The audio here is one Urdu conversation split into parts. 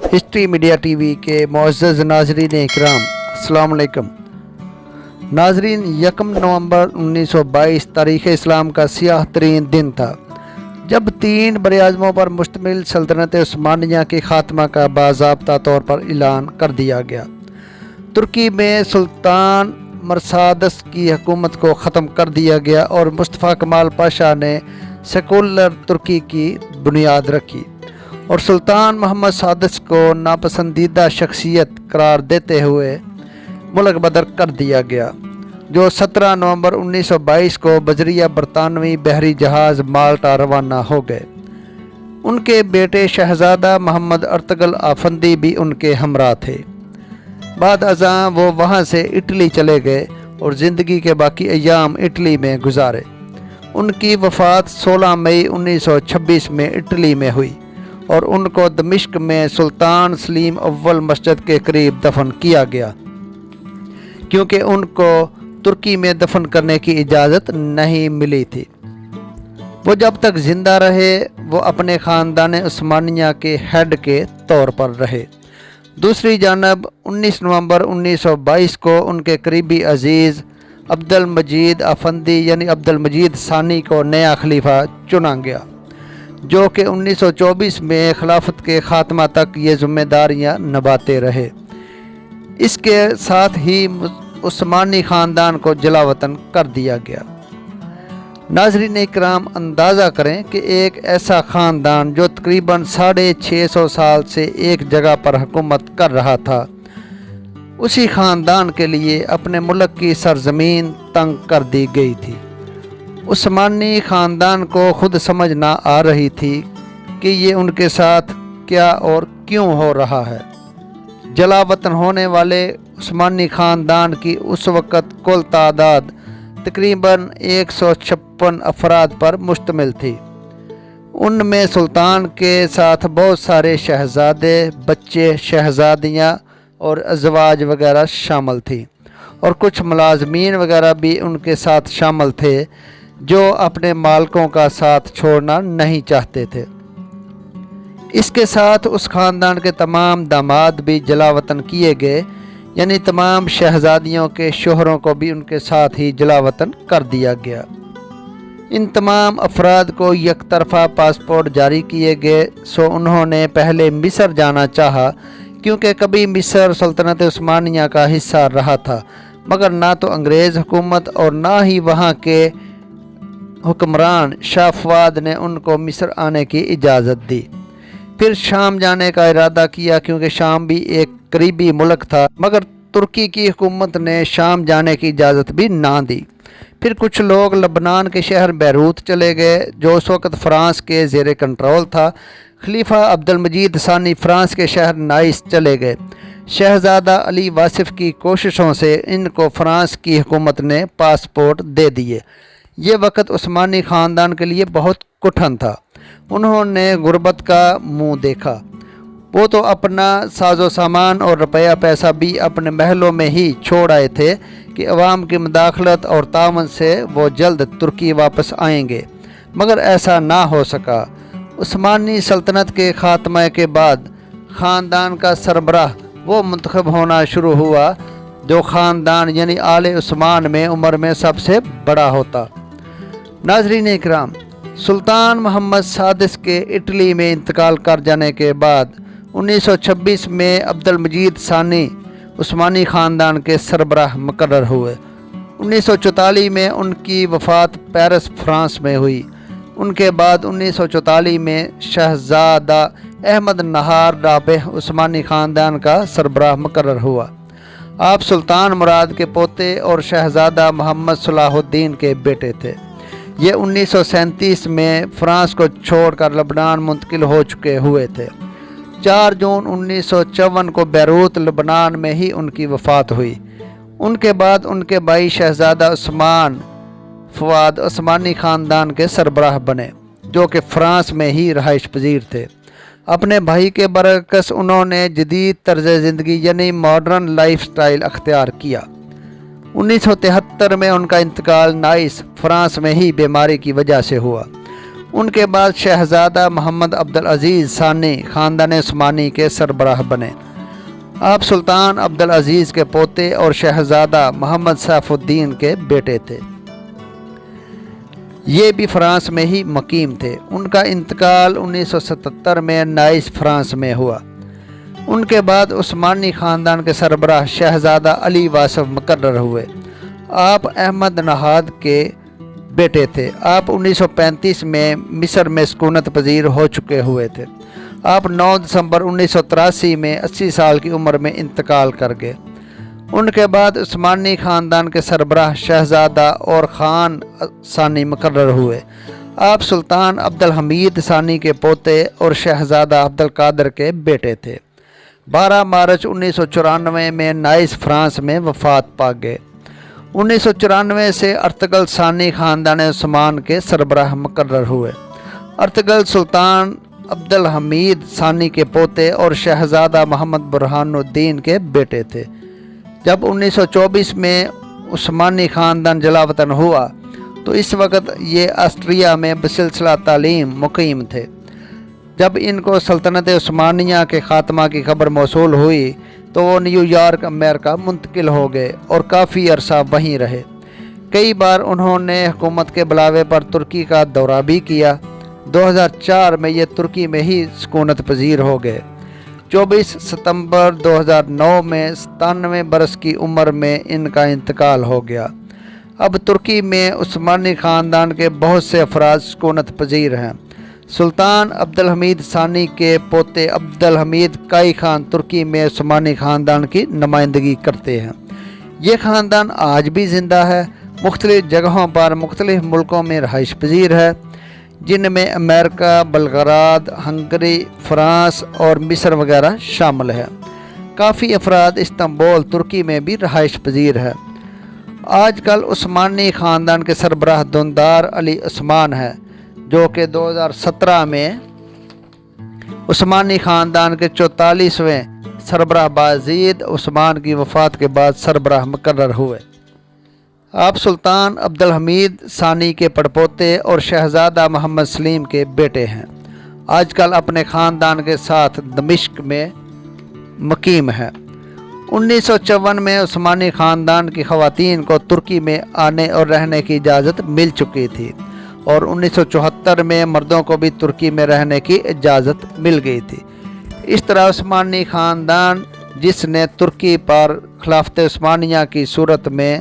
ہسٹری میڈیا ٹی وی کے معزز ناظرین اکرام، السلام علیکم۔ ناظرین، 1 نومبر 1922 تاریخ اسلام کا سیاہ ترین دن تھا جب 3 براعظموں پر مشتمل سلطنت عثمانیہ کے خاتمہ کا باضابطہ طور پر اعلان کر دیا گیا۔ ترکی میں سلطان مرسادس کی حکومت کو ختم کر دیا گیا اور مصطفیٰ کمال پاشا نے سیکولر ترکی کی بنیاد رکھی اور سلطان محمد سادس کو ناپسندیدہ شخصیت قرار دیتے ہوئے ملک بدر کر دیا گیا، جو 17 نومبر 1922 کو بذریعہ برطانوی بحری جہاز مالٹا روانہ ہو گئے۔ ان کے بیٹے شہزادہ محمد ارطغرل آفندی بھی ان کے ہمراہ تھے۔ بعد ازاں وہ وہاں سے اٹلی چلے گئے اور زندگی کے باقی ایام اٹلی میں گزارے۔ ان کی وفات 16 مئی 1926 میں اٹلی میں ہوئی اور ان کو دمشق میں سلطان سلیم اول مسجد کے قریب دفن کیا گیا، کیونکہ ان کو ترکی میں دفن کرنے کی اجازت نہیں ملی تھی۔ وہ جب تک زندہ رہے وہ اپنے خاندان عثمانیہ کے ہیڈ کے طور پر رہے۔ دوسری جانب 19 نومبر 1922 کو ان کے قریبی عزیز عبد المجید آفندی یعنی عبد المجید ثانی کو نیا خلیفہ چنا گیا، جو کہ 1924 میں خلافت کے خاتمہ تک یہ ذمہ داریاں نبھاتے رہے۔ اس کے ساتھ ہی عثمانی خاندان کو جلا وطن کر دیا گیا۔ ناظرین اکرام، اندازہ کریں کہ ایک ایسا خاندان جو تقریباً 650 سال سے ایک جگہ پر حکومت کر رہا تھا، اسی خاندان کے لیے اپنے ملک کی سرزمین تنگ کر دی گئی تھی۔ عثمانی خاندان کو خود سمجھ نہ آ رہی تھی کہ یہ ان کے ساتھ کیا اور کیوں ہو رہا ہے۔ جلا وطن ہونے والے عثمانی خاندان کی اس وقت کل تعداد تقریباً 156 افراد پر مشتمل تھی۔ ان میں سلطان کے ساتھ بہت سارے شہزادے، بچے، شہزادیاں اور ازواج وغیرہ شامل تھی، اور کچھ ملازمین وغیرہ بھی ان کے ساتھ شامل تھے جو اپنے مالکوں کا ساتھ چھوڑنا نہیں چاہتے تھے۔ اس کے ساتھ اس خاندان کے تمام داماد بھی جلا وطن کیے گئے، یعنی تمام شہزادیوں کے شوہروں کو بھی ان کے ساتھ ہی جلا وطن کر دیا گیا۔ ان تمام افراد کو یک طرفہ پاسپورٹ جاری کیے گئے، سو انہوں نے پہلے مصر جانا چاہا، کیونکہ کبھی مصر سلطنت عثمانیہ کا حصہ رہا تھا، مگر نہ تو انگریز حکومت اور نہ ہی وہاں کے حکمران شاہ فؤاد نے ان کو مصر آنے کی اجازت دی۔ پھر شام جانے کا ارادہ کیا، کیونکہ شام بھی ایک قریبی ملک تھا، مگر ترکی کی حکومت نے شام جانے کی اجازت بھی نہ دی۔ پھر کچھ لوگ لبنان کے شہر بیروت چلے گئے، جو اس وقت فرانس کے زیر کنٹرول تھا۔ خلیفہ عبد المجید ثانی فرانس کے شہر نائس چلے گئے۔ شہزادہ علی واصف کی کوششوں سے ان کو فرانس کی حکومت نے پاسپورٹ دے دیے۔ یہ وقت عثمانی خاندان کے لیے بہت کٹھن تھا۔ انہوں نے غربت کا منہ دیکھا۔ وہ تو اپنا ساز و سامان اور روپیہ پیسہ بھی اپنے محلوں میں ہی چھوڑ آئے تھے کہ عوام کی مداخلت اور تعاون سے وہ جلد ترکی واپس آئیں گے، مگر ایسا نہ ہو سکا۔ عثمانی سلطنت کے خاتمہ کے بعد خاندان کا سربراہ وہ منتخب ہونا شروع ہوا جو خاندان یعنی آل عثمان میں عمر میں سب سے بڑا ہوتا۔ ناظرین اکرام، سلطان محمد سادس کے اٹلی میں انتقال کر جانے کے بعد 1926 میں عبد المجید ثانی عثمانی خاندان کے سربراہ مقرر ہوئے۔ 1944 میں ان کی وفات پیرس فرانس میں ہوئی۔ ان کے بعد 1944 میں شہزادہ احمد نہار رابع عثمانی خاندان کا سربراہ مقرر ہوا۔ آپ سلطان مراد کے پوتے اور شہزادہ محمد صلاح الدین کے بیٹے تھے۔ یہ 1937 میں فرانس کو چھوڑ کر لبنان منتقل ہو چکے ہوئے تھے۔ 4 جون 1954 کو بیروت لبنان میں ہی ان کی وفات ہوئی۔ ان کے بعد ان کے بھائی شہزادہ عثمان فؤاد عثمانی خاندان کے سربراہ بنے، جو کہ فرانس میں ہی رہائش پذیر تھے۔ اپنے بھائی کے برعکس انہوں نے جدید طرز زندگی یعنی ماڈرن لائف سٹائل اختیار کیا۔ 1973 میں ان کا انتقال نائس فرانس میں ہی بیماری کی وجہ سے ہوا۔ ان کے بعد شہزادہ محمد عبدالعزیز ثانی خاندان عثمانی کے سربراہ بنے۔ آپ سلطان عبدالعزیز کے پوتے اور شہزادہ محمد سیف الدین کے بیٹے تھے۔ یہ بھی فرانس میں ہی مقیم تھے۔ ان کا انتقال 1977 میں نائس فرانس میں ہوا۔ ان کے بعد عثمانی خاندان کے سربراہ شہزادہ علی واصف مقرر ہوئے۔ آپ احمد نہاد کے بیٹے تھے۔ آپ 1935 میں مصر میں سکونت پذیر ہو چکے ہوئے تھے۔ آپ 9 دسمبر 1983 میں 80 سال کی عمر میں انتقال کر گئے۔ ان کے بعد عثمانی خاندان کے سربراہ شہزادہ اور خان ثانی مقرر ہوئے۔ آپ سلطان عبدالحمید ثانی کے پوتے اور شہزادہ عبدالقادر کے بیٹے تھے۔ 12 مارچ 1994 میں نائس فرانس میں وفات پا گئے۔ 1994 سے ارطغرل ثانی خاندان عثمان کے سربراہ مقرر ہوئے۔ ارطغرل سلطان عبدالحمید ثانی کے پوتے اور شہزادہ محمد برہان الدین کے بیٹے تھے۔ جب 1924 میں عثمانی خاندان جلاوطن ہوا تو اس وقت یہ آسٹریا میں بسلسلہ تعلیم مقیم تھے۔ جب ان کو سلطنت عثمانیہ کے خاتمہ کی خبر موصول ہوئی تو وہ نیو یارک امریکہ منتقل ہو گئے اور کافی عرصہ وہیں رہے۔ کئی بار انہوں نے حکومت کے بلاوے پر ترکی کا دورہ بھی کیا۔ 2004 میں یہ ترکی میں ہی سکونت پذیر ہو گئے۔ 24 ستمبر 2009 میں 97 برس کی عمر میں ان کا انتقال ہو گیا۔ اب ترکی میں عثمانی خاندان کے بہت سے افراد سکونت پذیر ہیں۔ سلطان عبدالحمید ثانی کے پوتے عبدالحمید کائی خان ترکی میں عثمانی خاندان کی نمائندگی کرتے ہیں۔ یہ خاندان آج بھی زندہ ہے، مختلف جگہوں پر مختلف ملکوں میں رہائش پذیر ہے، جن میں امریکہ، بلغراد، ہنگری، فرانس اور مصر وغیرہ شامل ہے۔ کافی افراد استنبول ترکی میں بھی رہائش پذیر ہے۔ آج کل عثمانی خاندان کے سربراہ دندار علی عثمان ہے، جو کہ 2017 میں عثمانی خاندان کے 44ویں سربراہ بازید عثمان کی وفات کے بعد سربراہ مقرر ہوئے۔ آپ سلطان عبدالحمید ثانی کے پڑپوتے اور شہزادہ محمد سلیم کے بیٹے ہیں۔ آج کل اپنے خاندان کے ساتھ دمشق میں مقیم ہے۔ 1954 میں عثمانی خاندان کی خواتین کو ترکی میں آنے اور رہنے کی اجازت مل چکی تھی اور 1974 میں مردوں کو بھی ترکی میں رہنے کی اجازت مل گئی تھی۔ اس طرح عثمانی خاندان، جس نے ترکی پر خلافت عثمانیہ کی صورت میں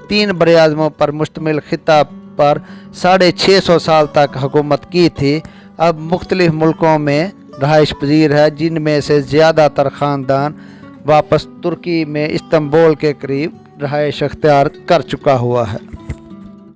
3 براعظموں پر مشتمل خطہ پر 650 سال تک حکومت کی تھی، اب مختلف ملکوں میں رہائش پذیر ہے، جن میں سے زیادہ تر خاندان واپس ترکی میں استنبول کے قریب رہائش اختیار کر چکا ہوا ہے۔